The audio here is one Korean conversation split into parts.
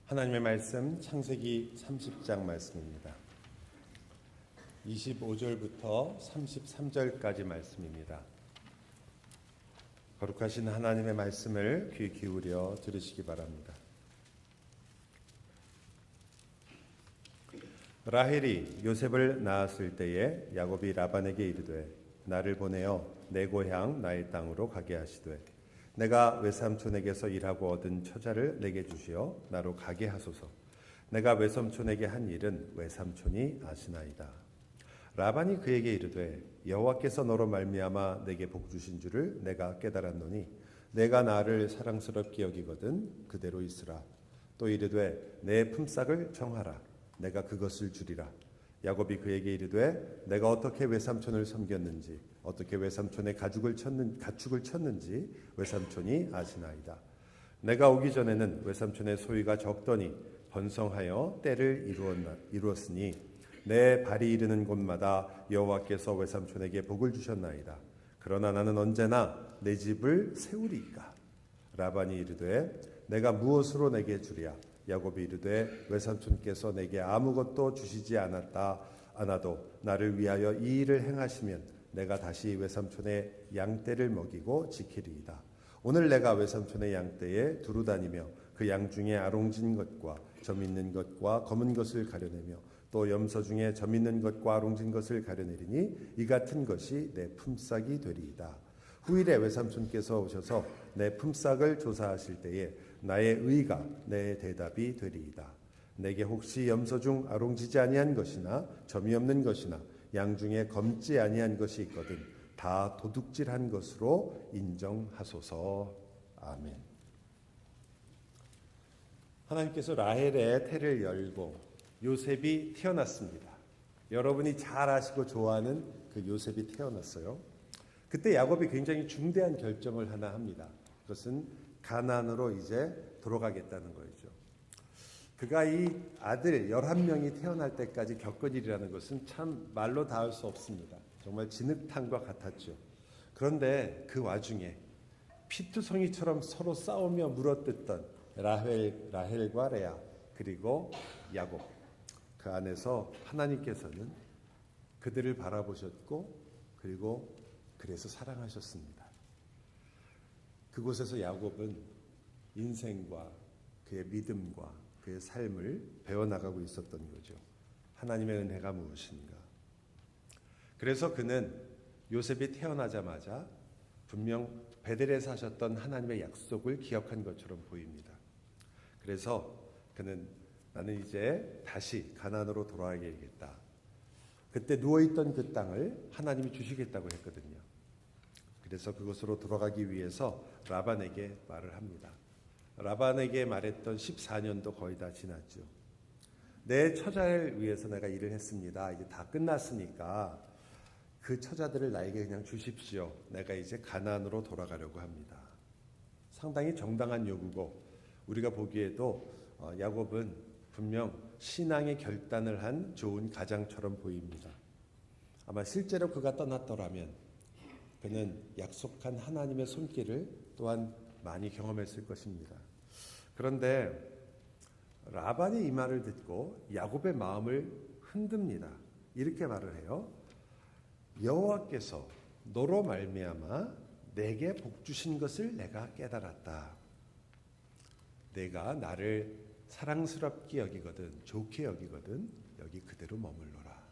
하나님의 말씀 창세기 30장 말씀입니다. 25절부터 33절까지 말씀입니다. 거룩하신 하나님의 말씀을 귀 기울여 들으시기 바랍니다. 라헬이 요셉을 낳았을 때에 야곱이 라반에게 이르되 나를 보내어 내 고향 나의 땅으로 가게 하시되 내가 외삼촌에게서 일하고 얻은 처자를 내게 주시어 나로 가게 하소서. 내가 외삼촌에게 한 일은 외삼촌이 아시나이다. 라반이 그에게 이르되 여호와께서 너로 말미암아 내게 복 주신 줄을 내가 깨달았노니 내가 나를 사랑스럽게 여기거든 그대로 있으라. 또 이르되 내 품삯을 정하라. 내가 그것을 주리라. 야곱이 그에게 이르되 내가 어떻게 외삼촌을 섬겼는지 어떻게 외삼촌의 가축을 쳤는지 외삼촌이 아시나이다. 내가 오기 전에는 외삼촌의 소유가 적더니 번성하여 때를 이루었으니 내 발이 이르는 곳마다 여호와께서 외삼촌에게 복을 주셨나이다. 그러나 나는 언제나 내 집을 세우리이까. 라반이 이르되 내가 무엇으로 내게 주랴. 야곱이 이르되 외삼촌께서 내게 아무것도 주시지 않아도 나를 위하여 이 일을 행하시면 내가 다시 외삼촌의 양떼를 먹이고 지키리이다. 오늘 내가 외삼촌의 양떼에 두루 다니며 그 양 중에 아롱진 것과 점 있는 것과 검은 것을 가려내며 또 염소 중에 점 있는 것과 아롱진 것을 가려내리니 이 같은 것이 내 품삯이 되리이다. 후일에 외삼촌께서 오셔서 내 품삯을 조사하실 때에 나의 의가 내 대답이 되리이다. 내게 혹시 염소 중 아롱지지 아니한 것이나 점이 없는 것이나 양 중에 검지 아니한 것이 있거든 다 도둑질한 것으로 인정하소서. 아멘. 하나님께서 라헬의 태를 열고 요셉이 태어났습니다. 여러분이 잘 아시고 좋아하는 그 요셉이 태어났어요. 그때 야곱이 굉장히 중대한 결정을 하나 합니다. 그것은 가나안으로 이제 돌아가겠다는 거죠. 그가 이 아들 11명이 태어날 때까지 겪은 일이라는 것은 참 말로 닿을 수 없습니다. 정말 진흙탕과 같았죠. 그런데 그 와중에 피투성이처럼 서로 싸우며 물어뜯던 라헬과 레아 그리고 야곱, 그 안에서 하나님께서는 그들을 바라보셨고 그리고 그래서 사랑하셨습니다. 그곳에서 야곱은 인생과 그의 믿음과 그의 삶을 배워나가고 있었던 거죠. 하나님의 은혜가 무엇인가. 그래서 그는 요셉이 태어나자마자 분명 베델에 사셨던 하나님의 약속을 기억한 것처럼 보입니다. 그래서 그는 나는 이제 다시 가나안으로 돌아가야겠다. 그때 누워있던 그 땅을 하나님이 주시겠다고 했거든요. 그래서 그곳으로 돌아가기 위해서 라반에게 말을 합니다. 라반에게 말했던 14년도 거의 다 지났죠. 내 처자를 위해서 내가 일을 했습니다. 이제 다 끝났으니까 그 처자들을 나에게 그냥 주십시오. 내가 이제 가나안으로 돌아가려고 합니다. 상당히 정당한 요구고 우리가 보기에도 야곱은 분명 신앙의 결단을 한 좋은 가장처럼 보입니다. 아마 실제로 그가 떠났더라면 그는 약속한 하나님의 손길을 또한 많이 경험했을 것입니다. 그런데 라반이 이 말을 듣고 야곱의 마음을 흔듭니다. 이렇게 말을 해요. 여호와께서 너로 말미암아 내게 복 주신 것을 내가 깨달았다. 내가 나를 사랑스럽게 여기거든 좋게 여기거든 여기 그대로 머물러라.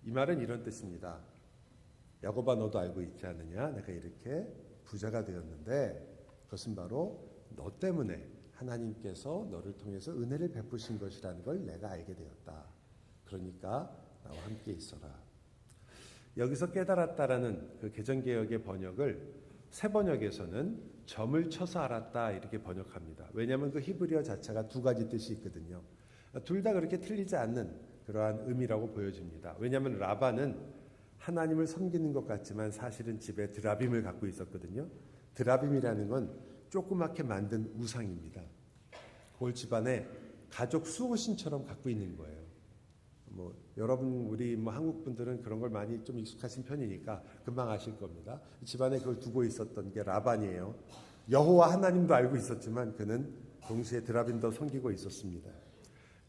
이 말은 이런 뜻입니다. 야곱아 너도 알고 있지 않느냐? 내가 이렇게 부자가 되었는데 그것은 바로 너 때문에 하나님께서 너를 통해서 은혜를 베푸신 것이라는 걸 내가 알게 되었다. 그러니까 나와 함께 있어라. 여기서 깨달았다라는 그 개정개역의 번역을 새 번역에서는 점을 쳐서 알았다 이렇게 번역합니다. 왜냐하면 그 히브리어 자체가 두 가지 뜻이 있거든요. 둘 다 그렇게 틀리지 않는 그러한 의미라고 보여집니다. 왜냐하면 라반은 하나님을 섬기는 것 같지만 사실은 집에 드라빔을 갖고 있었거든요. 드라빔이라는 건 조그맣게 만든 우상입니다. 그걸 집안에 가족 수호신처럼 갖고 있는 거예요. 여러분 우리 한국 분들은 그런 걸 많이 좀 익숙하신 편이니까 금방 아실 겁니다. 집안에 그걸 두고 있었던 게 라반이에요. 여호와 하나님도 알고 있었지만 그는 동시에 드라빈도 섬기고 있었습니다.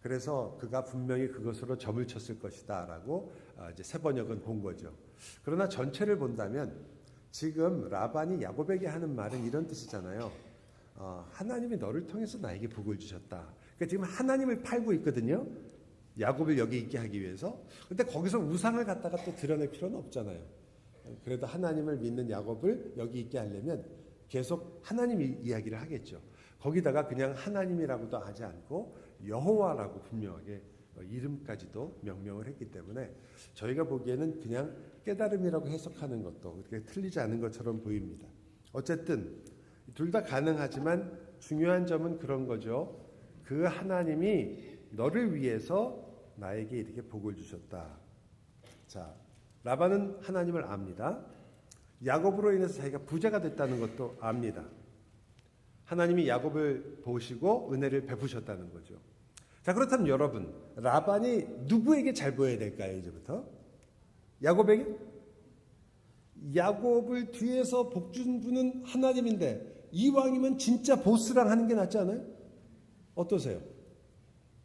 그래서 그가 분명히 그것으로 점을 쳤을 것이다 라고 이제 세 번역은 본 거죠. 그러나 전체를 본다면 지금 라반이 야곱에게 하는 말은 이런 뜻이잖아요. 하나님이 너를 통해서 나에게 복을 주셨다. 그러니까 지금 하나님을 팔고 있거든요. 야곱을 여기 있게 하기 위해서. 근데 거기서 우상을 갖다가 또 드러낼 필요는 없잖아요. 그래도 하나님을 믿는 야곱을 여기 있게 하려면 계속 하나님 이야기를 하겠죠. 거기다가 그냥 하나님이라고도 하지 않고 여호와라고 분명하게 이름까지도 명명을 했기 때문에 저희가 보기에는 그냥 깨달음이라고 해석하는 것도 그렇게 틀리지 않은 것처럼 보입니다. 어쨌든 둘 다 가능하지만 중요한 점은 그런 거죠. 그 하나님이 너를 위해서 나에게 이렇게 복을 주셨다. 자, 라반은 하나님을 압니다. 야곱으로 인해서 자기가 부자가 됐다는 것도 압니다. 하나님이 야곱을 보시고 은혜를 베푸셨다는 거죠. 자, 그렇다면 여러분, 라반이 누구에게 잘 보여야 될까요, 이제부터? 야곱에게? 야곱을 뒤에서 복준 분은 하나님인데 이왕이면 진짜 보스랑 하는 게 낫지 않아요? 어떠세요?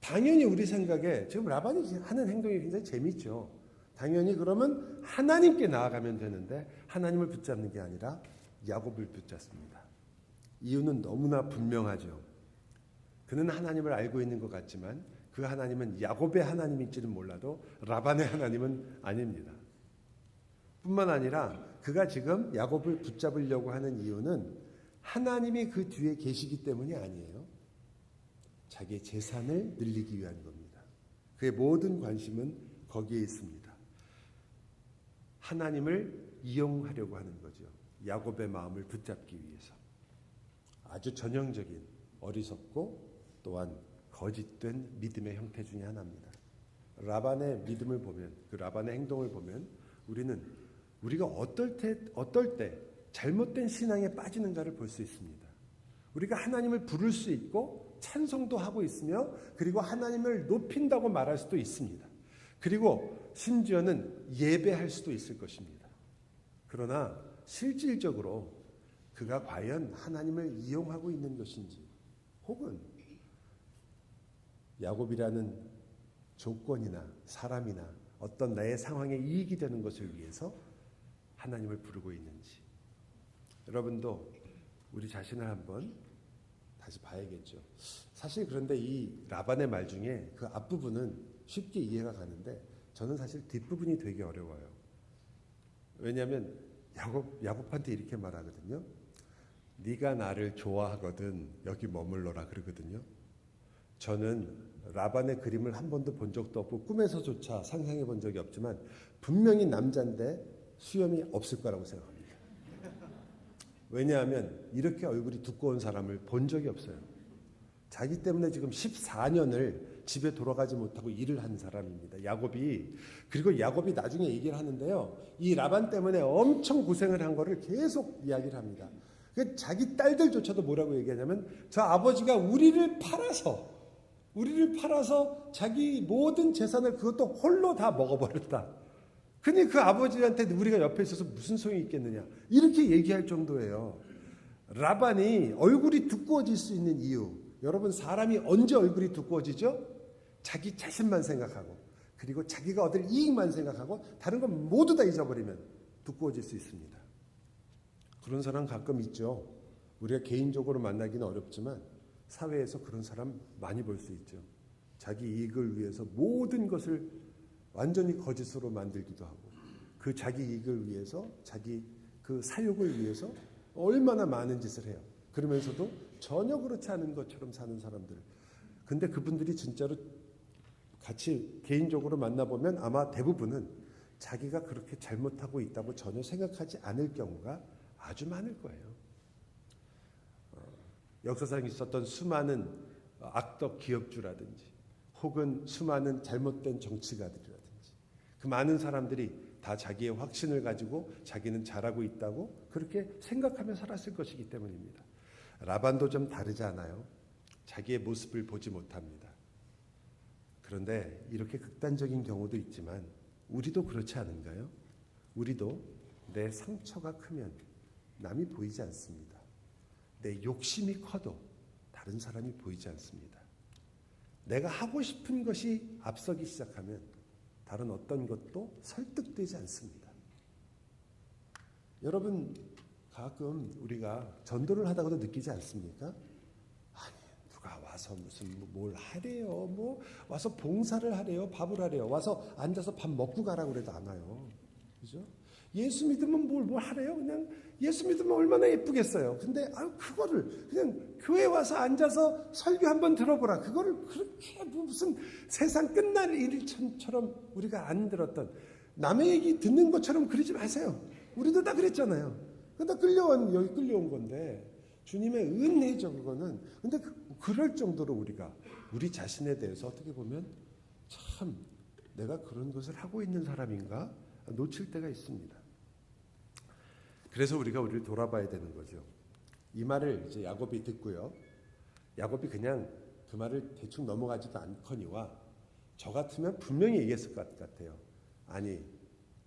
당연히 우리 생각에 지금 라반이 하는 행동이 굉장히 재밌죠. 당연히 그러면 하나님께 나아가면 되는데 하나님을 붙잡는 게 아니라 야곱을 붙잡습니다. 이유는 너무나 분명하죠. 그는 하나님을 알고 있는 것 같지만 그 하나님은 야곱의 하나님일지는 몰라도 라반의 하나님은 아닙니다. 뿐만 아니라 그가 지금 야곱을 붙잡으려고 하는 이유는 하나님이 그 뒤에 계시기 때문이 아니에요. 자기의 재산을 늘리기 위한 겁니다. 그의 모든 관심은 거기에 있습니다. 하나님을 이용하려고 하는 거죠. 야곱의 마음을 붙잡기 위해서. 아주 전형적인 어리석고 또한 거짓된 믿음의 형태 중에 하나입니다. 라반의 믿음을 보면, 그 라반의 행동을 보면 우리가 어떨 때 잘못된 신앙에 빠지는가를 볼 수 있습니다. 우리가 하나님을 부를 수 있고 찬송도 하고 있으며 그리고 하나님을 높인다고 말할 수도 있습니다. 그리고 심지어는 예배할 수도 있을 것입니다. 그러나 실질적으로 그가 과연 하나님을 이용하고 있는 것인지 혹은 야곱이라는 조건이나 사람이나 어떤 나의 상황에 이익이 되는 것을 위해서 하나님을 부르고 있는지 여러분도 우리 자신을 한번 다시 봐야겠죠. 사실 그런데 이 라반의 말 중에 그 앞부분은 쉽게 이해가 가는데 저는 사실 뒷부분이 되게 어려워요. 왜냐하면 야곱한테 이렇게 말하거든요. 네가 나를 좋아하거든 여기 머물러라 그러거든요. 저는 라반의 그림을 한 번도 본 적도 없고 꿈에서조차 상상해 본 적이 없지만 분명히 남자인데 수염이 없을 거라고 생각합니다. 왜냐하면 이렇게 얼굴이 두꺼운 사람을 본 적이 없어요. 자기 때문에 지금 14년을 집에 돌아가지 못하고 일을 한 사람입니다. 야곱이. 그리고 야곱이 나중에 얘기를 하는데요. 이 라반 때문에 엄청 고생을 한 거를 계속 이야기를 합니다. 자기 딸들조차도 뭐라고 얘기하냐면 저 아버지가 우리를 팔아서 자기 모든 재산을 그것도 홀로 다 먹어버렸다. 근데 그 아버지한테 우리가 옆에 있어서 무슨 소용이 있겠느냐. 이렇게 얘기할 정도예요. 라반이 얼굴이 두꺼워질 수 있는 이유. 여러분 사람이 언제 얼굴이 두꺼워지죠? 자기 자신만 생각하고 그리고 자기가 얻을 이익만 생각하고 다른 건 모두 다 잊어버리면 두꺼워질 수 있습니다. 그런 사람 가끔 있죠. 우리가 개인적으로 만나기는 어렵지만 사회에서 그런 사람 많이 볼 수 있죠. 자기 이익을 위해서 모든 것을 완전히 거짓으로 만들기도 하고 그 자기 이익을 위해서 자기 그 사욕을 위해서 얼마나 많은 짓을 해요. 그러면서도 전혀 그렇지 않은 것처럼 사는 사람들. 근데 그분들이 진짜로 같이 개인적으로 만나보면 아마 대부분은 자기가 그렇게 잘못하고 있다고 전혀 생각하지 않을 경우가 아주 많을 거예요. 역사상에 있었던 수많은 악덕 기업주라든지 혹은 수많은 잘못된 정치가들이라든지 그 많은 사람들이 다 자기의 확신을 가지고 자기는 잘하고 있다고 그렇게 생각하며 살았을 것이기 때문입니다. 라반도 좀 다르지 않아요? 자기의 모습을 보지 못합니다. 그런데 이렇게 극단적인 경우도 있지만 우리도 그렇지 않은가요? 우리도 내 상처가 크면 남이 보이지 않습니다. 내 욕심이 커도 다 다른 사람이 보이지 않습니다. 내가 하고 싶은 것이 앞서기 시작하면 다른 어떤 것도 설득되지 않습니다. 여러분, 가끔 우리가 전도를 하다가도 느끼지 않습니까? 아니, 누가 와서 무슨 뭘 하래요? 뭐 와서 봉사를 하래요? 밥을 하래요? 와서 앉아서 밥 먹고 가라고 그래도 안 와요. 그죠? 예수 믿으면 뭘 하래요? 그냥 예수 믿으면 얼마나 예쁘겠어요. 근데 그거를 그냥 교회 와서 앉아서 설교 한번 들어보라. 그거를 그렇게 무슨 세상 끝날 일처럼 우리가 안 들었던, 남의 얘기 듣는 것처럼 그러지 마세요. 우리도 다 그랬잖아요. 근데 여기 끌려온 건데 주님의 은혜죠, 그거는. 근데 그럴 정도로 우리가 우리 자신에 대해서 어떻게 보면 참 내가 그런 것을 하고 있는 사람인가 놓칠 때가 있습니다. 그래서 우리를 돌아봐야 되는 거죠. 이 말을 이제 야곱이 듣고요. 야곱이 그냥 그 말을 대충 넘어가지도 않거니와 저 같으면 분명히 얘기했을 것 같아요. 아니,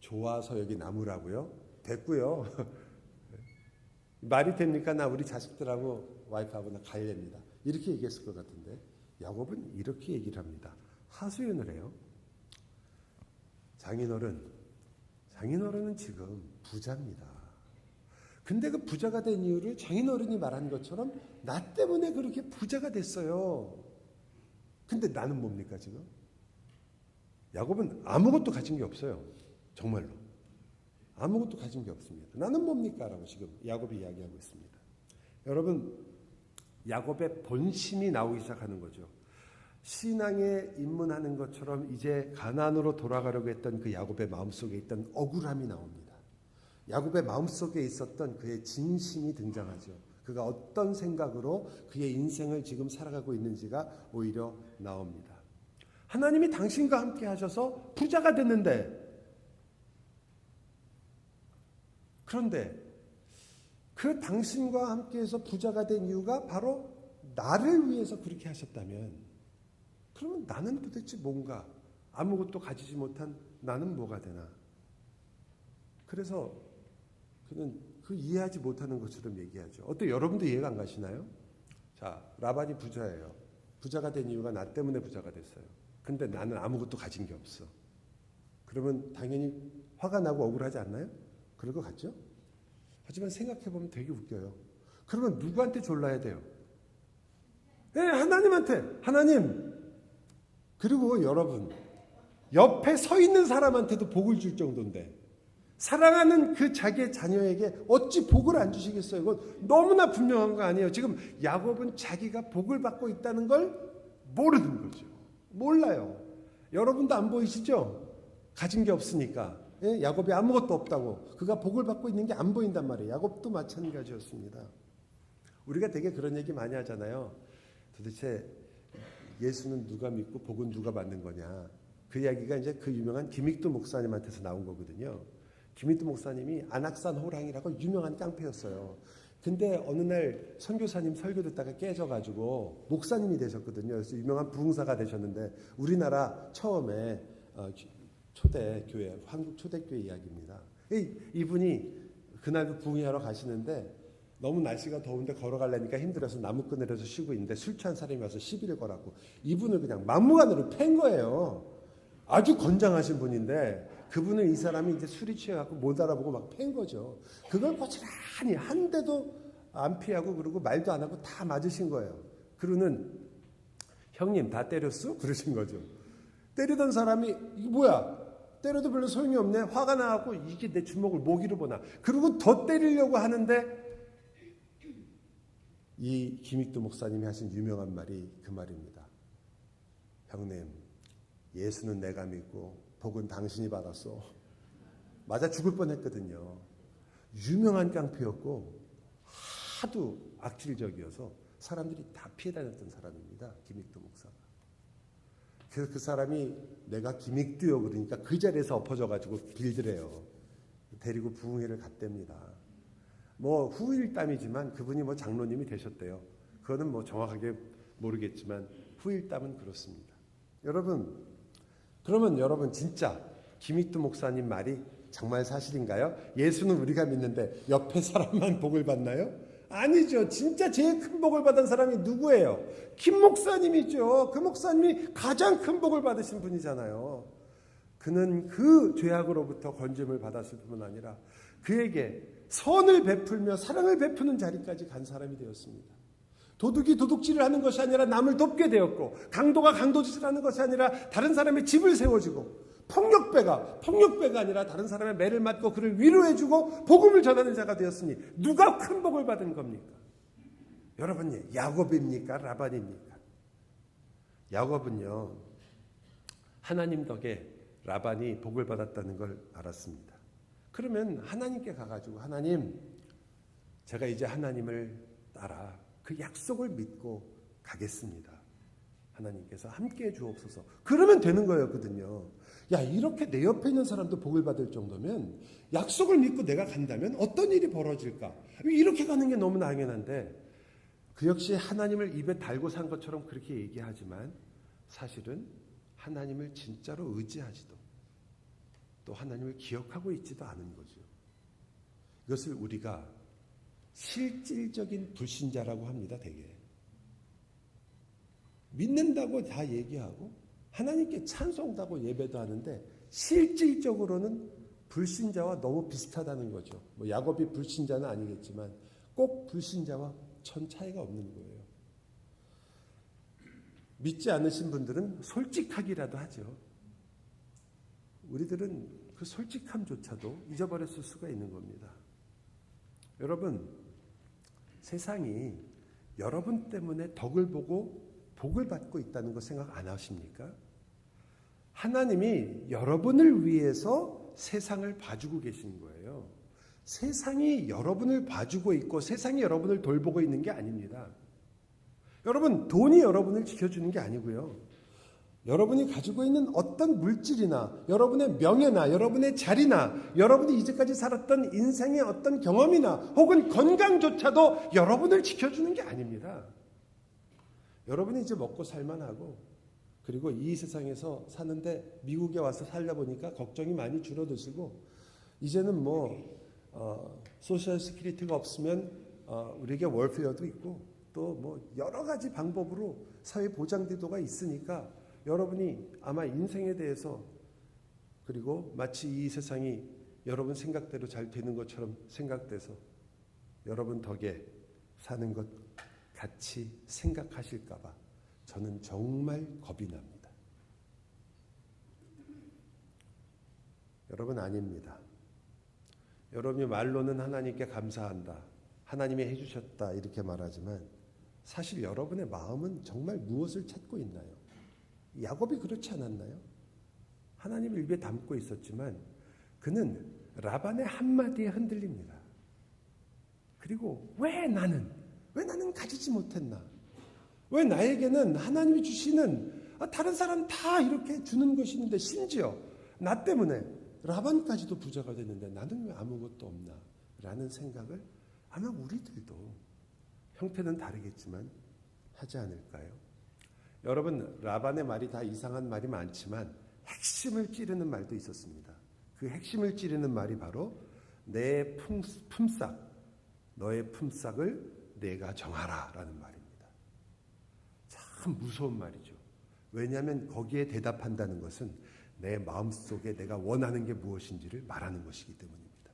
좋아서 여기 남으라고요? 됐고요. 말이 됩니까? 나 우리 자식들하고 와이프하고 나 갈렵니다. 이렇게 얘기했을 것 같은데 야곱은 이렇게 얘기를 합니다. 하소연을 해요. 장인어른은 지금 부자입니다. 근데 그 부자가 된 이유를 장인어른이 말한 것처럼 나 때문에 그렇게 부자가 됐어요. 근데 나는 뭡니까 지금? 야곱은 아무것도 가진 게 없어요. 정말로. 아무것도 가진 게 없습니다. 나는 뭡니까? 라고 지금 야곱이 이야기하고 있습니다. 여러분, 야곱의 본심이 나오기 시작하는 거죠. 신앙에 입문하는 것처럼 이제 가나안으로 돌아가려고 했던 그 야곱의 마음속에 있던 억울함이 나옵니다. 야곱의 마음속에 있었던 그의 진심이 등장하죠. 그가 어떤 생각으로 그의 인생을 지금 살아가고 있는지가 오히려 나옵니다. 하나님이 당신과 함께 하셔서 부자가 됐는데, 그런데 그 당신과 함께해서 부자가 된 이유가 바로 나를 위해서 그렇게 하셨다면, 그러면 나는 도대체 뭔가, 아무것도 가지지 못한 나는 뭐가 되나? 그래서 그는 그 이해하지 못하는 것처럼 얘기하죠. 어때, 여러분도 이해가 안 가시나요? 자, 라반이 부자예요. 부자가 된 이유가 나 때문에 부자가 됐어요. 근데 나는 아무것도 가진 게 없어. 그러면 당연히 화가 나고 억울하지 않나요? 그럴 것 같죠? 하지만 생각해보면 되게 웃겨요. 그러면 누구한테 졸라야 돼요? 네, 하나님한테. 하나님. 그리고 여러분, 옆에 서 있는 사람한테도 복을 줄 정도인데, 사랑하는 그 자기의 자녀에게 어찌 복을 안 주시겠어요? 이건 너무나 분명한 거 아니에요? 지금 야곱은 자기가 복을 받고 있다는 걸 모르는 거죠. 몰라요. 여러분도 안 보이시죠? 가진 게 없으니까. 예? 야곱이 아무것도 없다고, 그가 복을 받고 있는 게 안 보인단 말이에요. 야곱도 마찬가지였습니다. 우리가 되게 그런 얘기 많이 하잖아요. 도대체 예수는 누가 믿고 복은 누가 받는 거냐. 그 이야기가 이제 그 유명한 김익두 목사님한테서 나온 거거든요. 김익두 목사님이 안악산 호랑이라고 유명한 깡패였어요. 근데 어느 날 선교사님 설교 듣다가 깨져가지고 목사님이 되셨거든요. 그래서 유명한 부흥사가 되셨는데, 우리나라 처음에 초대교회, 한국 초대교회 이야기입니다. 이분이 그날 부흥회하러 가시는데 너무 날씨가 더운데 걸어가려니까 힘들어서 나무그늘에서 쉬고 있는데 술 취한 사람이 와서 시비를 걸었고 이분을 그냥 막무가내로 팬 거예요. 아주 건장하신 분인데 그분을 이 사람이 이제 술이 취해갖고 못 알아보고 막 팬 거죠. 그걸 고스란히 한 대도 안 피하고 그러고 말도 안 하고 다 맞으신 거예요. 그러는 형님 다 때렸어? 그러신 거죠. 때리던 사람이 이게 뭐야? 때려도 별로 소용이 없네. 화가 나갖고 이게 내 주먹을 모기로 보나. 그리고 더 때리려고 하는데 이 김익두 목사님이 하신 유명한 말이 그 말입니다. 형님, 예수는 내가 믿고 복은 당신이 받았어. 맞아 죽을 뻔했거든요. 유명한 깡패였고 하도 악질적이어서 사람들이 다 피해 다녔던 사람입니다. 김익두 목사가. 그래서 그 사람이 내가 김익두요 그러니까 그 자리에서 엎어져가지고 빌드래요. 데리고 부흥회를 갔답니다. 뭐 후일담이지만 그분이 뭐 장로님이 되셨대요. 그거는 뭐 정확하게 모르겠지만 후일담은 그렇습니다. 여러분, 그러면 여러분 진짜 김익두 목사님 말이 정말 사실인가요? 예수는 우리가 믿는데 옆에 사람만 복을 받나요? 아니죠. 진짜 제일 큰 복을 받은 사람이 누구예요? 김 목사님이죠. 그 목사님이 가장 큰 복을 받으신 분이잖아요. 그는 그 죄악으로부터 건짐을 받았을 뿐만 아니라 그에게 선을 베풀며 사랑을 베푸는 자리까지 간 사람이 되었습니다. 도둑이 도둑질을 하는 것이 아니라 남을 돕게 되었고, 강도가 강도짓을 하는 것이 아니라 다른 사람의 집을 세워주고, 폭력배가 아니라 다른 사람의 매를 맞고 그를 위로해주고 복음을 전하는 자가 되었으니 누가 큰 복을 받은 겁니까? 여러분, 야곱입니까? 라반입니까? 야곱은요, 하나님 덕에 라반이 복을 받았다는 걸 알았습니다. 그러면 하나님께 가가지고, 하나님, 제가 이제 하나님을 따라 그 약속을 믿고 가겠습니다. 하나님께서 함께해 주옵소서. 그러면 되는 거였거든요. 야, 이렇게 내 옆에 있는 사람도 복을 받을 정도면 약속을 믿고 내가 간다면 어떤 일이 벌어질까? 이렇게 가는 게 너무 당연한데, 그 역시 하나님을 입에 달고 산 것처럼 그렇게 얘기하지만 사실은 하나님을 진짜로 의지하지도 또 하나님을 기억하고 있지도 않은 거죠. 이것을 우리가 실질적인 불신자라고 합니다. 되게 믿는다고 다 얘기하고 하나님께 찬송도 하고 예배도 하는데 실질적으로는 불신자와 너무 비슷하다는 거죠. 뭐 야곱이 불신자는 아니겠지만 꼭 불신자와 천 차이가 없는 거예요. 믿지 않으신 분들은 솔직하기라도 하죠. 우리들은 그 솔직함조차도 잊어버렸을 수가 있는 겁니다. 여러분, 세상이 여러분 때문에 덕을 보고 복을 받고 있다는 거 생각 안 하십니까? 하나님이 여러분을 위해서 세상을 봐주고 계신 거예요. 세상이 여러분을 봐주고 있고 세상이 여러분을 돌보고 있는 게 아닙니다. 여러분, 돈이 여러분을 지켜주는 게 아니고요. 여러분이 가지고 있는 어떤 물질이나 여러분의 명예나 여러분의 자리나 여러분이 이제까지 살았던 인생의 어떤 경험이나 혹은 건강조차도 여러분을 지켜주는 게 아닙니다. 여러분이 이제 먹고 살만하고 그리고 이 세상에서 사는데 미국에 와서 살다 보니까 걱정이 많이 줄어드시고 이제는 소셜 시큐리티가 없으면 우리에게 월페어도 있고 또 여러 가지 방법으로 사회 보장제도가 있으니까 여러분이 아마 인생에 대해서 그리고 마치 이 세상이 여러분 생각대로 잘 되는 것처럼 생각돼서 여러분 덕에 사는 것 같이 생각하실까 봐 저는 정말 겁이 납니다. 여러분, 아닙니다. 여러분이 말로는 하나님께 감사한다, 하나님이 해주셨다 이렇게 말하지만 사실 여러분의 마음은 정말 무엇을 찾고 있나요? 야곱이 그렇지 않았나요? 하나님을 입에 담고 있었지만 그는 라반의 한마디에 흔들립니다. 그리고 왜 나는 가지지 못했나? 왜 나에게는 하나님이 주시는 다른 사람 다 이렇게 주는 것이 있는데 심지어 나 때문에 라반까지도 부자가 됐는데 나는 왜 아무것도 없나? 라는 생각을 아마 우리들도 형태는 다르겠지만 하지 않을까요? 여러분, 라반의 말이 다 이상한 말이 많지만 핵심을 찌르는 말도 있었습니다. 그 핵심을 찌르는 말이 바로 내 품삯, 너의 품삯을 내가 정하라 라는 말입니다. 참 무서운 말이죠. 왜냐하면 거기에 대답한다는 것은 내 마음속에 내가 원하는 게 무엇인지를 말하는 것이기 때문입니다.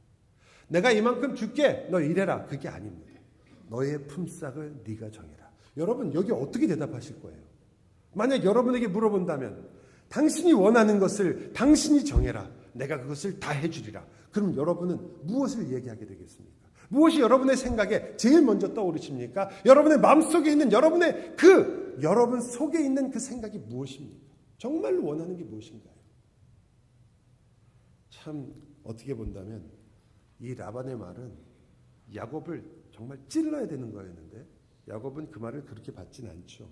내가 이만큼 줄게, 너 이래라, 그게 아닙니다. 너의 품삯을 네가 정해라. 여러분, 여기 어떻게 대답하실 거예요? 만약 여러분에게 물어본다면 당신이 원하는 것을 당신이 정해라, 내가 그것을 다 해주리라. 그럼 여러분은 무엇을 얘기하게 되겠습니까? 무엇이 여러분의 생각에 제일 먼저 떠오르십니까? 여러분의 마음속에 있는 여러분 속에 있는 그 생각이 무엇입니까? 정말로 원하는 게 무엇인가요? 참 어떻게 본다면 이 라반의 말은 야곱을 정말 찔러야 되는 거였는데 야곱은 그 말을 그렇게 받진 않죠.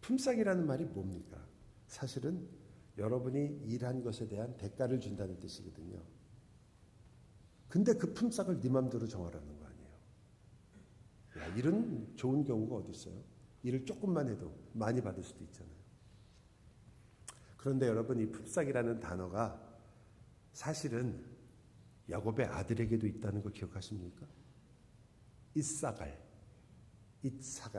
품삯이라는 말이 뭡니까? 사실은 여러분이 일한 것에 대한 대가를 준다는 뜻이거든요. 근데 그 품삯을 네 맘대로 정하라는 거 아니에요. 야, 이런 좋은 경우가 어디 있어요? 일을 조금만 해도 많이 받을 수도 있잖아요. 그런데 여러분, 이 품삯이라는 단어가 사실은 야곱의 아들에게도 있다는 거 기억하십니까? 이사갈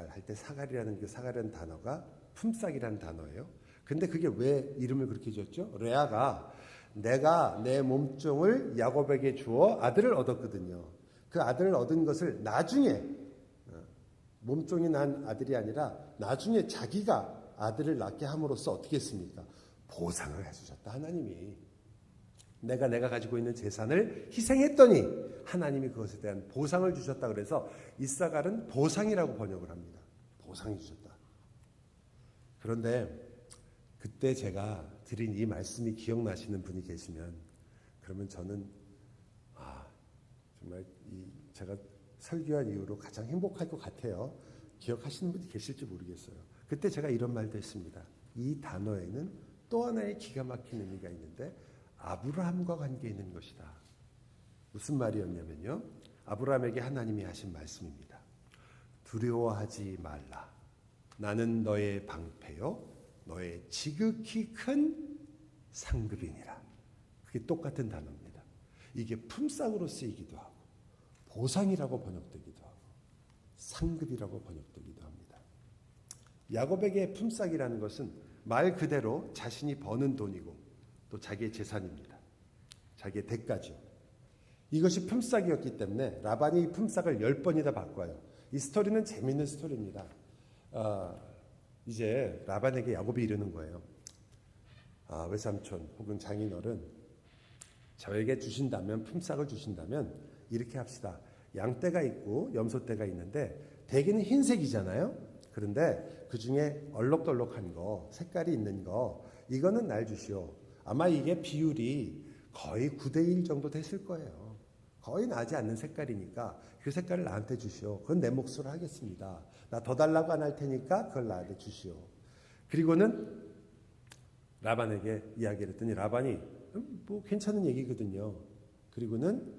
할 때 사갈이라는 그 사갈이라는 단어가 품삯이라는 단어예요. 근데 그게 왜 이름을 그렇게 지었죠? 레아가 내가 내 몸종을 야곱에게 주어 아들을 얻었거든요. 그 아들을 얻은 것을 나중에 몸종이 난 아들이 아니라 나중에 자기가 아들을 낳게 함으로써 어떻게 했습니까? 보상을 해주셨다. 하나님이 내가 가지고 있는 재산을 희생했더니 하나님이 그것에 대한 보상을 주셨다. 그래서 이사갈은 보상이라고 번역을 합니다. 보상이 주셨다. 그런데 그때 제가 드린 이 말씀이 기억나시는 분이 계시면 그러면 저는 정말 제가 설교한 이후로 가장 행복할 것 같아요. 기억하시는 분이 계실지 모르겠어요. 그때 제가 이런 말도 했습니다. 이 단어에는 또 하나의 기가 막힌 의미가 있는데 아브라함과 관계 있는 것이다. 무슨 말이었냐면요. 아브라함에게 하나님이 하신 말씀입니다. 두려워하지 말라. 나는 너의 방패요 너의 지극히 큰 상급이니라. 그게 똑같은 단어입니다. 이게 품삯으로 쓰이기도 하고 보상이라고 번역되기도 하고 상급이라고 번역되기도 합니다. 야곱에게 품삯이라는 것은 말 그대로 자신이 버는 돈이고 또 자기의 재산입니다. 자기의 대가죠. 이것이 품삯이었기 때문에 라반이 이 품삯을 10번이나 바꿔요. 이 스토리는 재미있는 스토리입니다. 이제 라반에게 야곱이 이르는 거예요. 외삼촌 혹은 장인어른 저에게 주신다면 품삯을 주신다면 이렇게 합시다. 양떼가 있고 염소떼가 있는데 대개는 흰색이잖아요. 그런데 그중에 얼럭덜럭한 거 색깔이 있는 거 이거는 날 주시오. 아마 이게 비율이 거의 9대1 정도 됐을 거예요. 거의 나지 않는 색깔이니까 그 색깔을 나한테 주시오. 그건 내 몫으로 하겠습니다. 나 더 달라고 안 할 테니까 그걸 나한테 주시오. 그리고는 라반에게 이야기를 했더니 라반이 뭐 괜찮은 얘기거든요. 그리고는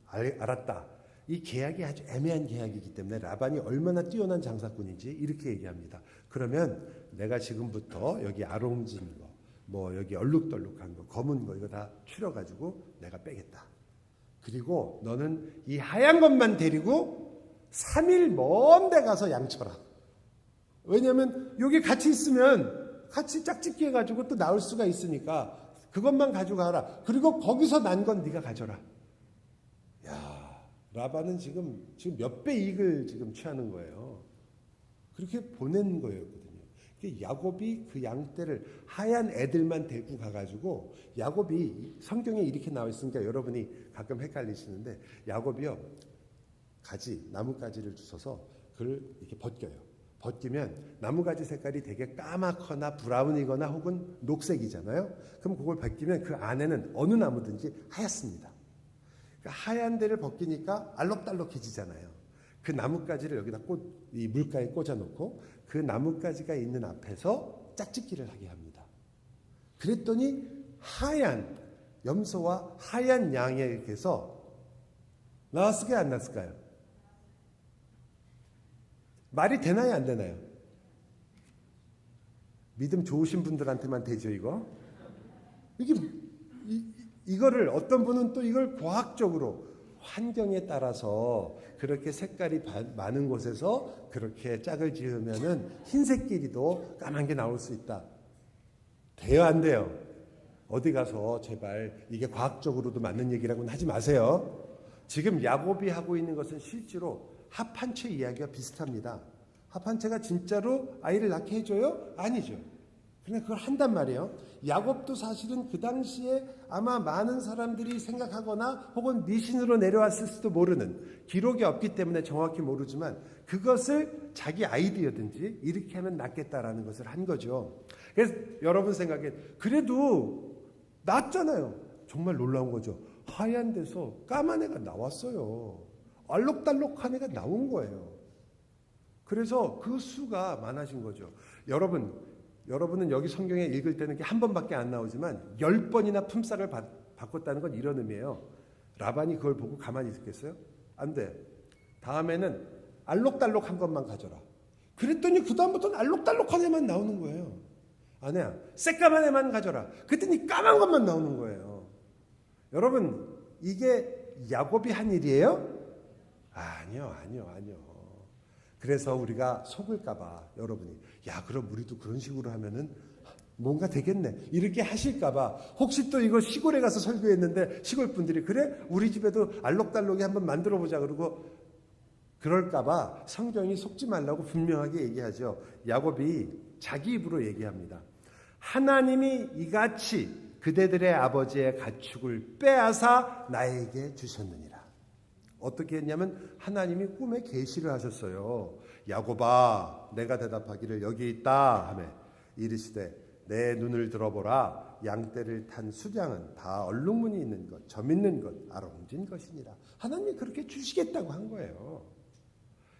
알았다. 이 계약이 아주 애매한 계약이기 때문에 라반이 얼마나 뛰어난 장사꾼인지 이렇게 얘기합니다. 그러면 내가 지금부터 여기 아롱진 거, 뭐 여기 얼룩덜룩한 거, 검은 거 이거 다 추려가지고 내가 빼겠다. 그리고 너는 이 하얀 것만 데리고 3일 먼 데 가서 양쳐라. 왜냐하면 여기 같이 있으면 같이 짝짓기 해가지고 또 나올 수가 있으니까 그것만 가지고 가라. 그리고 거기서 난 건 네가 가져라. 야, 라반은 지금 몇 배 이익을 지금 취하는 거예요. 그렇게 보낸 거였거든요. 야곱이 그 양떼를 하얀 애들만 데리고 가가지고 야곱이 성경에 이렇게 나와 있으니까 여러분이 가끔 헷갈리시는데 야곱이요 나뭇가지를 주셔서 그를 이렇게 벗겨요. 벗기면 나뭇가지 색깔이 되게 까맣거나 브라운이거나 혹은 녹색이잖아요. 그럼 그걸 벗기면 그 안에는 어느 나무든지 하얗습니다. 그러니까 하얀 데를 벗기니까 알록달록해지잖아요. 그 나뭇가지를 여기다 이 물가에 꽂아놓고 그 나뭇가지가 있는 앞에서 짝짓기를 하게 합니다. 그랬더니 하얀 염소와 하얀 양에게서 나왔을까요? 안 나왔을까요? 말이 되나요? 안 되나요? 믿음 좋으신 분들한테만 되죠, 이거? 이거를 어떤 분은 또 이걸 과학적으로 환경에 따라서 그렇게 색깔이 많은 곳에서 그렇게 짝을 지으면은 흰색끼리도 까만 게 나올 수 있다. 돼요, 안 돼요? 어디 가서 제발 이게 과학적으로도 맞는 얘기라고는 하지 마세요. 지금 야곱이 하고 있는 것은 실제로 합한채 이야기와 비슷합니다. 합한채가 진짜로 아이를 낳게 해줘요? 아니죠. 그냥 그걸 한단 말이에요. 야곱도 사실은 그 당시에 아마 많은 사람들이 생각하거나 혹은 미신으로 내려왔을 수도 모르는 기록이 없기 때문에 정확히 모르지만 그것을 자기 아이디어든지 이렇게 하면 낫겠다라는 것을 한 거죠. 그래서 여러분 생각에 그래도 낫잖아요. 정말 놀라운 거죠. 하얀 데서 까만 애가 나왔어요. 알록달록한 애가 나온 거예요. 그래서 그 수가 많아진 거죠. 여러분은 여기 성경에 읽을 때는 한 번밖에 안 나오지만 10번이나 품삯을 바꿨다는 건 이런 의미예요. 라반이 그걸 보고 가만히 있었겠어요? 안 돼. 다음에는 알록달록한 것만 가져라. 그랬더니 그 다음부터는 알록달록한 애만 나오는 거예요. 아니야. 새까만 애만 가져라. 그랬더니 까만 것만 나오는 거예요. 여러분, 이게 야곱이 한 일이에요? 아니요. 그래서 우리가 속을까봐 여러분이 그럼 우리도 그런 식으로 하면은 뭔가 되겠네 이렇게 하실까봐 혹시 또 이거 시골에 가서 설교했는데 시골 분들이 그래 우리 집에도 알록달록이 한번 만들어 보자 그러고 그럴까봐 성경이 속지 말라고 분명하게 얘기하죠. 야곱이 자기 입으로 얘기합니다. 하나님이 이같이 그대들의 아버지의 가축을 빼앗아 나에게 주셨느니라. 어떻게 했냐면 하나님이 꿈에 계시를 하셨어요. 야곱아 내가 대답하기를 여기 있다 하매 이르시되 내 눈을 들어보라 양떼를 탄 수장은 다 얼룩무늬 있는 것 점 있는 것 아롱진 것이니라. 하나님이 그렇게 주시겠다고 한 거예요.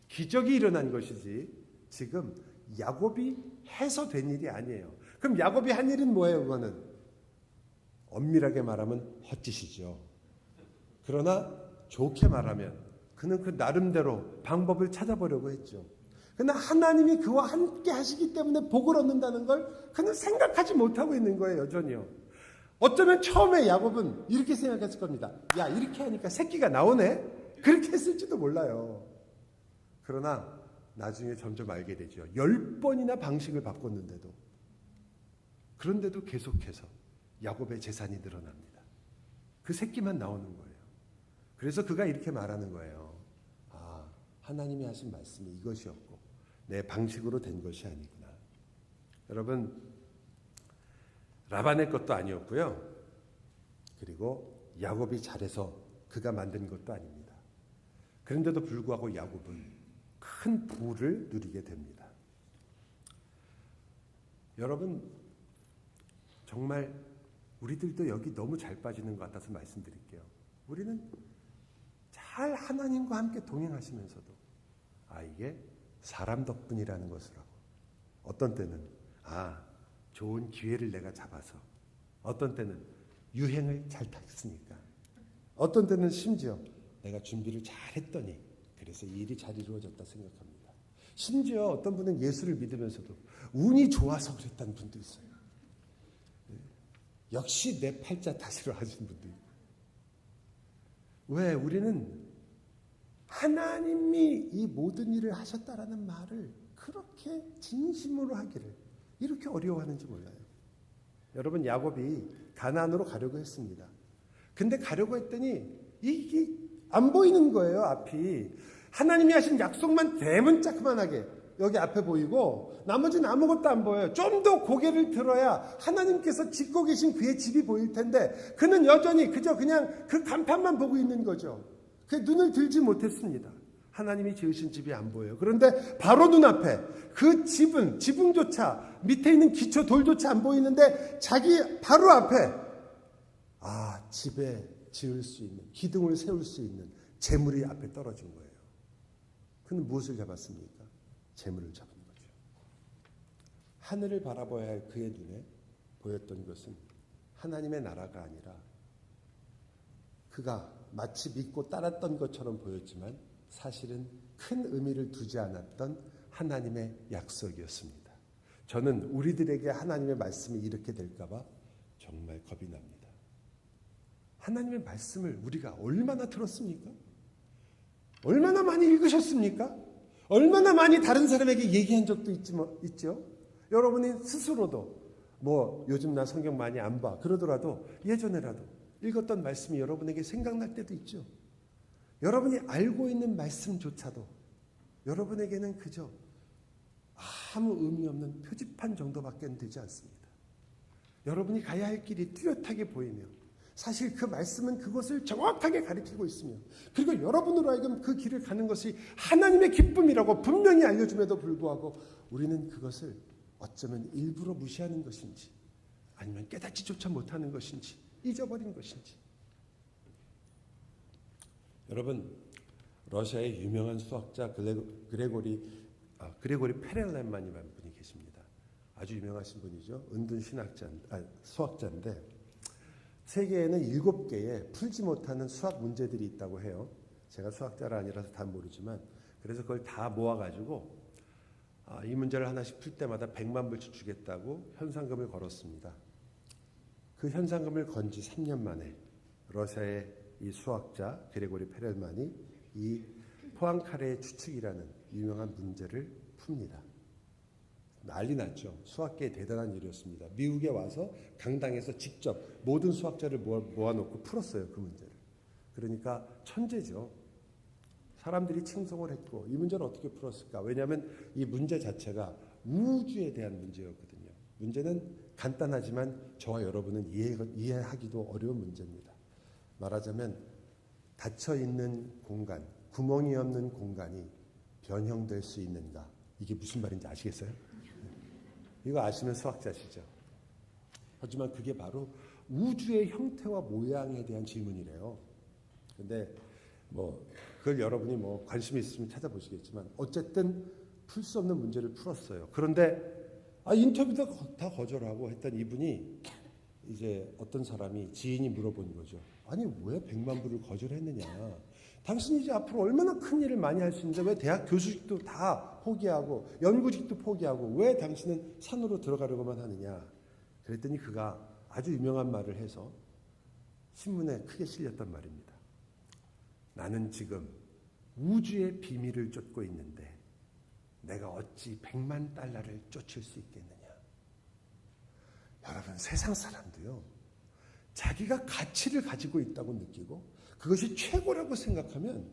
기적이 일어난 것이지 지금 야곱이 해서 된 일이 아니에요. 그럼 야곱이 한 일은 뭐예요? 그거는 엄밀하게 말하면 헛짓이죠. 그러나 좋게 말하면 그는 그 나름대로 방법을 찾아보려고 했죠. 그러나 하나님이 그와 함께 하시기 때문에 복을 얻는다는 걸 그는 생각하지 못하고 있는 거예요. 여전히요. 어쩌면 처음에 야곱은 이렇게 생각했을 겁니다. 이렇게 하니까 새끼가 나오네? 그렇게 했을지도 몰라요. 그러나 나중에 점점 알게 되죠. 10번이나 방식을 바꿨는데도 그런데도 계속해서 야곱의 재산이 늘어납니다. 그 새끼만 나오는 거예요. 그래서 그가 이렇게 말하는 거예요. 하나님이 하신 말씀이 이것이었고 내 방식으로 된 것이 아니구나. 여러분 라반의 것도 아니었고요. 그리고 야곱이 잘해서 그가 만든 것도 아닙니다. 그런데도 불구하고 야곱은 큰 부를 누리게 됩니다. 여러분 정말 우리들도 여기 너무 잘 빠지는 것 같아서 말씀드릴게요. 우리는 잘 하나님과 함께 동행하시면서도 이게 사람 덕분이라는 것을 하고 어떤 때는 좋은 기회를 내가 잡아서 어떤 때는 유행을 잘 탔으니까 어떤 때는 심지어 내가 준비를 잘 했더니 그래서 이 일이 잘 이루어졌다 생각합니다. 심지어 어떤 분은 예수를 믿으면서도 운이 좋아서 그랬다는 분도 있어요. 역시 내 팔자 탓으로 하신 분도 있고. 왜? 우리는 하나님이 이 모든 일을 하셨다라는 말을 그렇게 진심으로 하기를 이렇게 어려워하는지 몰라요. 여러분 야곱이 가나안으로 가려고 했습니다. 근데 가려고 했더니 이게 안 보이는 거예요. 앞이. 하나님이 하신 약속만 대문짝만하게 여기 앞에 보이고 나머지는 아무것도 안 보여요. 좀 더 고개를 들어야 하나님께서 짓고 계신 그의 집이 보일 텐데 그는 여전히 그저 그냥 그 간판만 보고 있는 거죠. 그 눈을 들지 못했습니다. 하나님이 지으신 집이 안 보여요. 그런데 바로 눈앞에 그 지붕조차 밑에 있는 기초 돌조차 안 보이는데 자기 바로 앞에 집에 지을 수 있는 기둥을 세울 수 있는 재물이 앞에 떨어진 거예요. 그는 무엇을 잡았습니까? 재물을 잡은 거죠. 하늘을 바라봐야 할 그의 눈에 보였던 것은 하나님의 나라가 아니라 그가 마치 믿고 따랐던 것처럼 보였지만 사실은 큰 의미를 두지 않았던 하나님의 약속이었습니다. 저는 우리들에게 하나님의 말씀이 이렇게 될까 봐 정말 겁이 납니다. 하나님의 말씀을 우리가 얼마나 들었습니까? 얼마나 많이 읽으셨습니까? 얼마나 많이 다른 사람에게 얘기한 적도 있죠? 여러분이 스스로도 요즘 나 성경 많이 안 봐 그러더라도 예전에라도 읽었던 말씀이 여러분에게 생각날 때도 있죠. 여러분이 알고 있는 말씀조차도 여러분에게는 그저 아무 의미 없는 표지판 정도밖에 되지 않습니다. 여러분이 가야 할 길이 뚜렷하게 보이며 사실 그 말씀은 그것을 정확하게 가리키고 있으며 그리고 여러분으로 하여금 그 길을 가는 것이 하나님의 기쁨이라고 분명히 알려줌에도 불구하고 우리는 그것을 어쩌면 일부러 무시하는 것인지 아니면 깨닫지조차 못하는 것인지 잊어버린 것인지. 여러분 러시아의 유명한 수학자 그레고리 페렐만이라는 분이 계십니다. 아주 유명하신 분이죠. 은둔 수학자인데 세계에는 7개의 풀지 못하는 수학 문제들이 있다고 해요. 제가 수학자가 아니라서 다 모르지만 그래서 그걸 다 모아가지고 이 문제를 하나씩 풀 때마다 100만 불씩 주겠다고 현상금을 걸었습니다. 그 현상금을 건 지 3년 만에 러시아의 이 수학자 그레고리 페렐만이 이 포앙카레의 추측이라는 유명한 문제를 풉니다. 난리 났죠. 수학계의 대단한 일이었습니다. 미국에 와서 강당에서 직접 모든 수학자를 모아놓고 풀었어요. 그 문제를. 그러니까 천재죠. 사람들이 칭송을 했고 이 문제를 어떻게 풀었을까? 왜냐하면 이 문제 자체가 우주에 대한 문제였거든요. 문제는 간단하지만 저와 여러분은 이해하기도 어려운 문제입니다. 말하자면 닫혀있는 공간, 구멍이 없는 공간이 변형될 수 있는가? 이게 무슨 말인지 아시겠어요? 이거 아시면 수학자시죠. 하지만 그게 바로 우주의 형태와 모양에 대한 질문이래요. 근데 그걸 여러분이 관심이 있으면 찾아보시겠지만 어쨌든 풀 수 없는 문제를 풀었어요. 그런데 인터뷰도 다 거절하고 했던 이분이 이제 어떤 사람이 지인이 물어본 거죠. 아니 왜 100만 불을 거절했느냐. 당신이 이제 앞으로 얼마나 큰 일을 많이 할 수 있는데 왜 대학 교수직도 다 포기하고 연구직도 포기하고 왜 당신은 산으로 들어가려고만 하느냐. 그랬더니 그가 아주 유명한 말을 해서 신문에 크게 실렸단 말입니다. 나는 지금 우주의 비밀을 쫓고 있는데 내가 어찌 100만 달러를 쫓을 수 있겠느냐. 여러분 세상 사람도요. 자기가 가치를 가지고 있다고 느끼고 그것이 최고라고 생각하면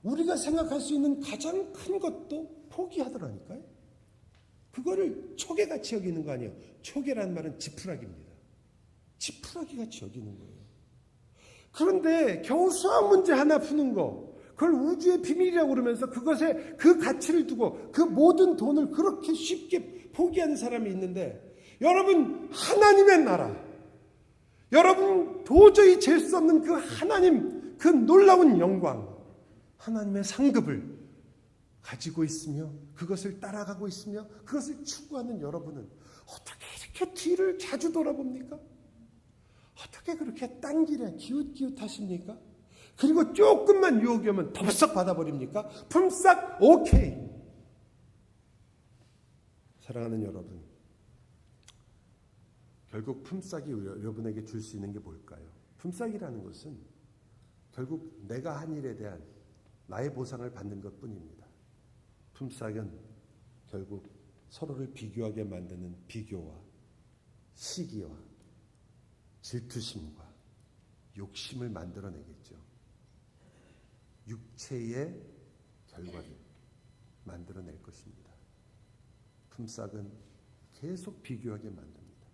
우리가 생각할 수 있는 가장 큰 것도 포기하더라니까요. 그거를 초계같이 여기는 거 아니에요. 초계라는 말은 지푸라기입니다. 지푸라기같이 여기는 거예요. 그런데 겨우 수학 문제 하나 푸는 거 그걸 우주의 비밀이라고 그러면서 그것에 그 가치를 두고 그 모든 돈을 그렇게 쉽게 포기하는 사람이 있는데 여러분 하나님의 나라 여러분 도저히 잴 수 없는 그 하나님 그 놀라운 영광 하나님의 상급을 가지고 있으며 그것을 따라가고 있으며 그것을 추구하는 여러분은 어떻게 이렇게 뒤를 자주 돌아봅니까? 어떻게 그렇게 딴 길에 기웃기웃하십니까? 그리고 조금만 유혹이 오면 덥석 받아버립니까? 품삯 오케이. 사랑하는 여러분, 결국 품삯이 여러분에게 줄 수 있는 게 뭘까요? 품삯이라는 것은 결국 내가 한 일에 대한 나의 보상을 받는 것뿐입니다. 품삯은 결국 서로를 비교하게 만드는 비교와 시기와 질투심과 욕심을 만들어내겠죠. 육체의 결과를 만들어낼 것입니다. 품삯은 계속 비교하게 만듭니다.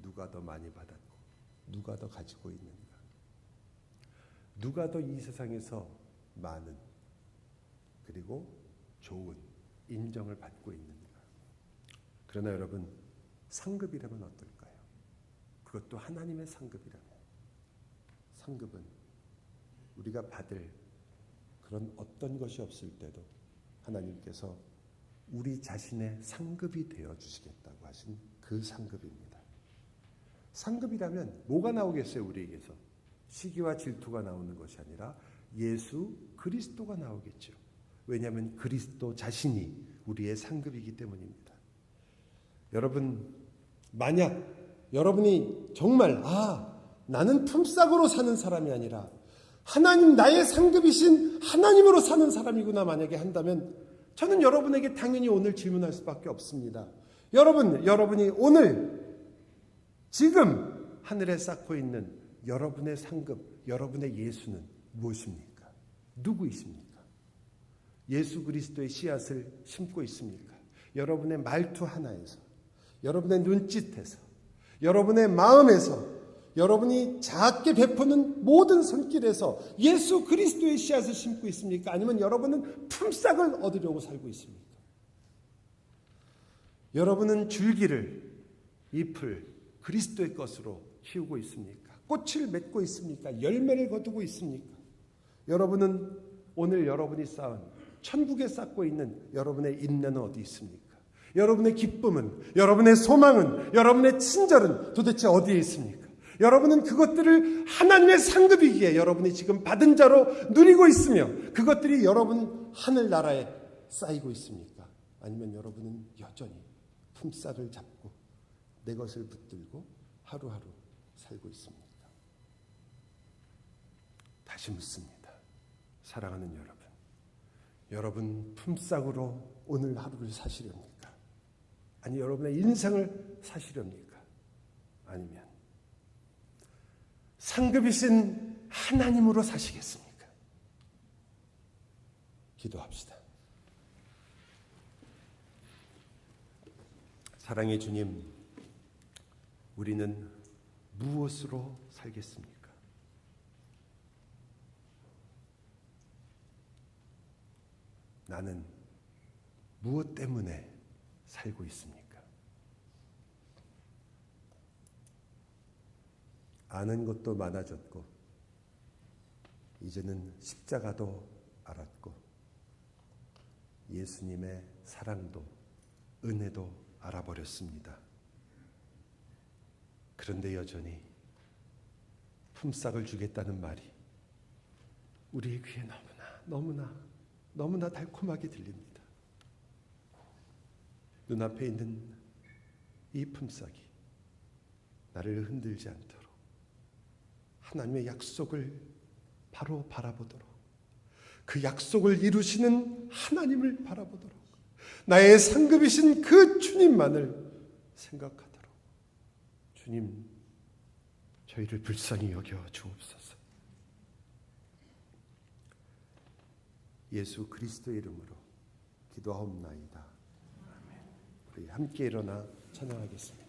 누가 더 많이 받았고 누가 더 가지고 있는가. 누가 더 이 세상에서 많은 그리고 좋은 인정을 받고 있는가. 그러나 여러분 상급이라면 어떨까요? 그것도 하나님의 상급이라면 상급은 우리가 받을 그런 어떤 것이 없을 때도 하나님께서 우리 자신의 상급이 되어주시겠다고 하신 그 상급입니다. 상급이라면 뭐가 나오겠어요? 우리에게서 시기와 질투가 나오는 것이 아니라 예수 그리스도가 나오겠죠. 왜냐하면 그리스도 자신이 우리의 상급이기 때문입니다. 여러분 만약 여러분이 정말 나는 품삯으로 사는 사람이 아니라 하나님 나의 상급이신 하나님으로 사는 사람이구나 만약에 한다면 저는 여러분에게 당연히 오늘 질문할 수밖에 없습니다. 여러분이 오늘 지금 하늘에 쌓고 있는 여러분의 상급, 여러분의 예수는 무엇입니까? 누구이십니까? 예수 그리스도의 씨앗을 심고 있습니까? 여러분의 말투 하나에서, 여러분의 눈짓에서, 여러분의 마음에서, 여러분이 작게 베푸는 모든 손길에서 예수 그리스도의 씨앗을 심고 있습니까? 아니면 여러분은 품삯을 얻으려고 살고 있습니까? 여러분은 줄기를, 잎을 그리스도의 것으로 키우고 있습니까? 꽃을 맺고 있습니까? 열매를 거두고 있습니까? 여러분은 오늘 여러분이 쌓은 천국에 쌓고 있는 여러분의 인내는 어디 있습니까? 여러분의 기쁨은, 여러분의 소망은, 여러분의 친절은 도대체 어디에 있습니까? 여러분은 그것들을 하나님의 상급이기에 여러분이 지금 받은 자로 누리고 있으며 그것들이 여러분 하늘나라에 쌓이고 있습니까? 아니면 여러분은 여전히 품삯을 잡고 내 것을 붙들고 하루하루 살고 있습니까? 다시 묻습니다. 사랑하는 여러분, 여러분 품삯으로 오늘 하루를 사시렵니까? 아니 여러분의 인생을 사시렵니까? 아니면 상급이신 하나님으로 사시겠습니까? 기도합시다. 사랑의 주님, 우리는 무엇으로 살겠습니까? 나는 무엇 때문에 살고 있습니까? 아는 것도 많아졌고 이제는 십자가도 알았고 예수님의 사랑도 은혜도 알아버렸습니다. 그런데 여전히 품삯을 주겠다는 말이 우리의 귀에 너무나 달콤하게 들립니다. 눈앞에 있는 이 품삯이 나를 흔들지 않도록 하나님의 약속을 바로 바라보도록, 그 약속을 이루시는 하나님을 바라보도록, 나의 상급이신 그 주님만을 생각하도록 주님, 저희를 불쌍히 여겨 주옵소서. 예수 그리스도의 이름으로 기도하옵나이다. 아멘. 우리 함께 일어나 찬양하겠습니다.